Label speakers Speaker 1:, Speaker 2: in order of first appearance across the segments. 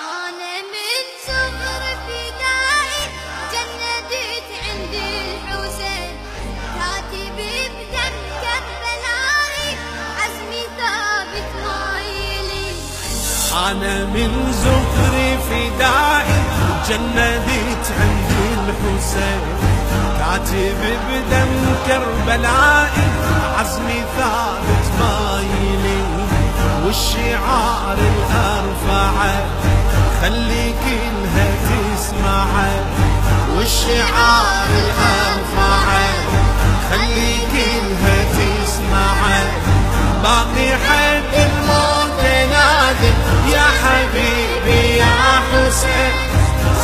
Speaker 1: أنا من صغر فدائي جندت عند الحسين، كاتب بدم كربلائي عزمي ثابت ما يلين.
Speaker 2: أنا من زهري فدائي جندت عند الحسين، كاتب بدم كربلائي عزمي ثابت ما يلين. والشعار الأرفعه خلي كلها تسمعه، والشعار الأرفعه خلي كلها تسمعه. باقي حد الموت نادي يا حبيبي يا حسين،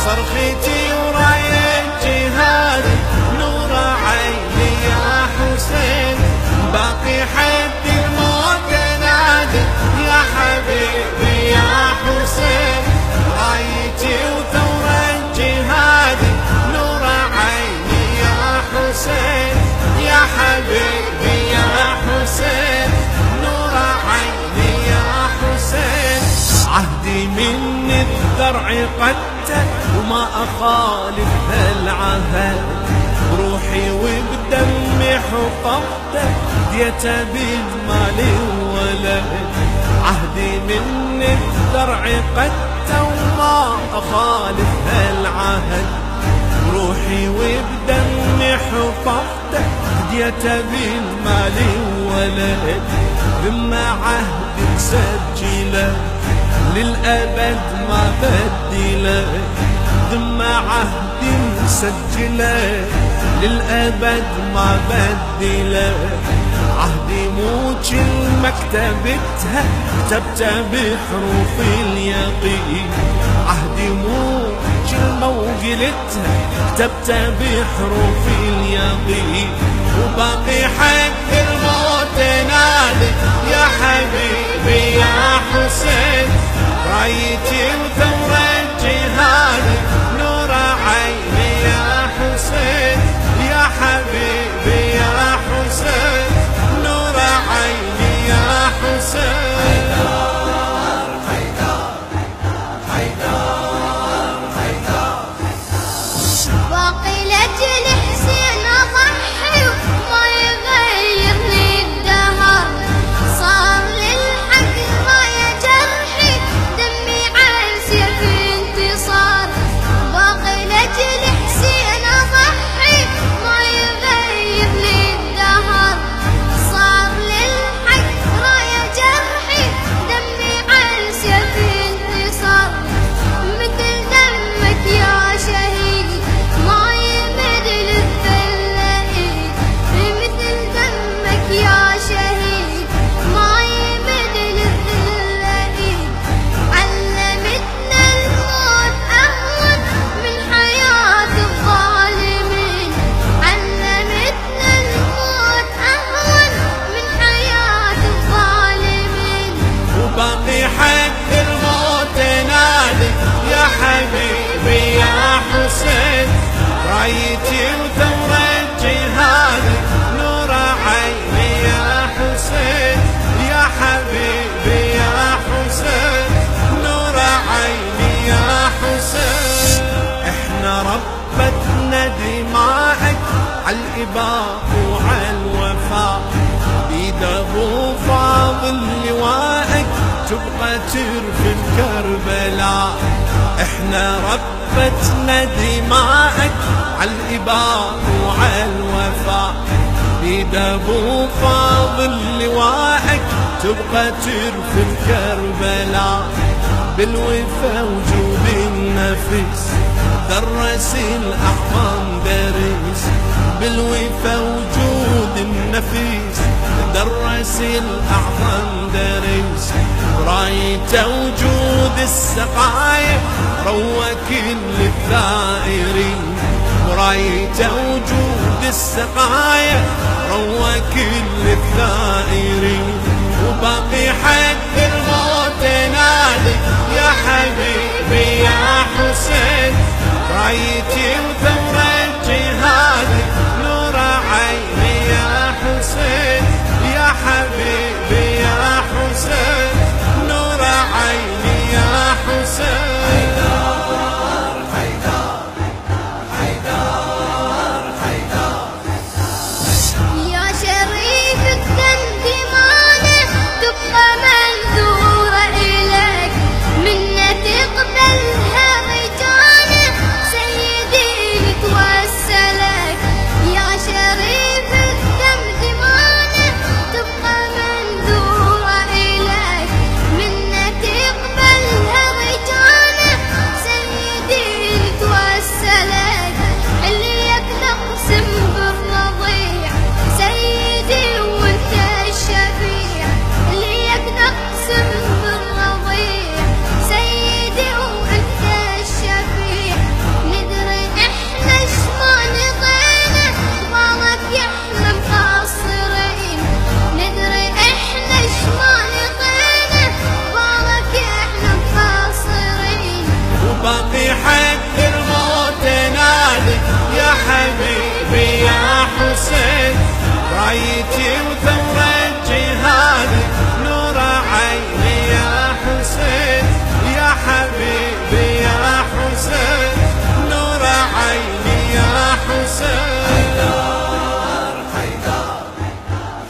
Speaker 2: صرختي وراية جهادي نور عيني يا حسين. باقي حد الموت نادي يا حبيبي يا حسين، رايتي وثورة جهادي نور عيني يا حسين. يا حبيبي يا حسين نور عيني يا حسين. عهدي من الذرع قتل وما أخالف هالعهد، بروحي وبدمي حققته ديته بالمال والولد. عهدي من الذرع قتل وما أخالف هالعهد، بروحي وبدمي حققته ديته بالمال والولد. ثم عهد مسجله للأبد ما بدله، ثم عهد مسجله للأبد ما بدله. عهدي مو كلمة كتبتها كتبتها بحروف اليقين، عهدي مو كلمة وقلتها كتبتها بحروف اليقين. وباقي حق الموت نادي يا حبيبي يا حسين، رايتي وثورة جهادي نور عيني يا حسين. يا حبيبي يا حسين نور عيني يا حسين.
Speaker 1: باقي لأجل حسين أضحي وما يغيرني الدهر، صار للحق راية جرحي دمي عن سيف انتصار. باقي لأجل حسين أضحي ما يغيرني الدهر، صار للحق راية جرحي دمي عن سيف انتصار. مثل دمك يا شهيد ما يمد للذل ايد، مثل دمك يا شهيد ما يمد للذل ايد. علمتنا الموت اهون من حياة الظالمين، علمتنا الموت اهون من حياة الظالمين.
Speaker 2: وباقي حق الموت نادي يا حبيبي يا حسين، رايتي وثورة جهادي نور عيني يا حسين. يا حبيبي يا حسين نور عيني يا حسين. احنا ربتنا دماءك عالإباء وعالوفاء، بيد ابو فاضل لواءك تبقى ترفن كربلاء. احنا ربتنا دماءك عالإباء وعالوفاء، بيد ابو فاضل لواءك تبقى ترفن كربلاء. بالوفا وجود النفس درس الأعظم درس، بالوفا وجود النفس درس الأعظم درس. رايته وجود السقايا روى كل الثائرين، ورايته وجود السقايا روى كل الثائرين. وباقي حق الموت نادي يا حبيبي يا حسين، رايتي وثورة جهادي نور عيني يا حسين. يا حبيبي يا حسين نور عيني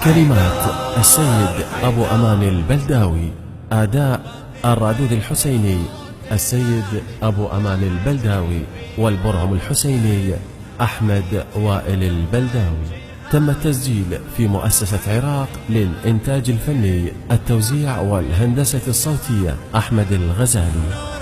Speaker 3: كلمات السيد أبو أمان البلداوي، أداء الرادود الحسيني السيد أبو أمان البلداوي، والبرعم الحسيني أحمد وائل البلداوي. تم التسجيل في مؤسسة عراق للإنتاج الفني، التوزيع والهندسة الصوتية أحمد الغزالي.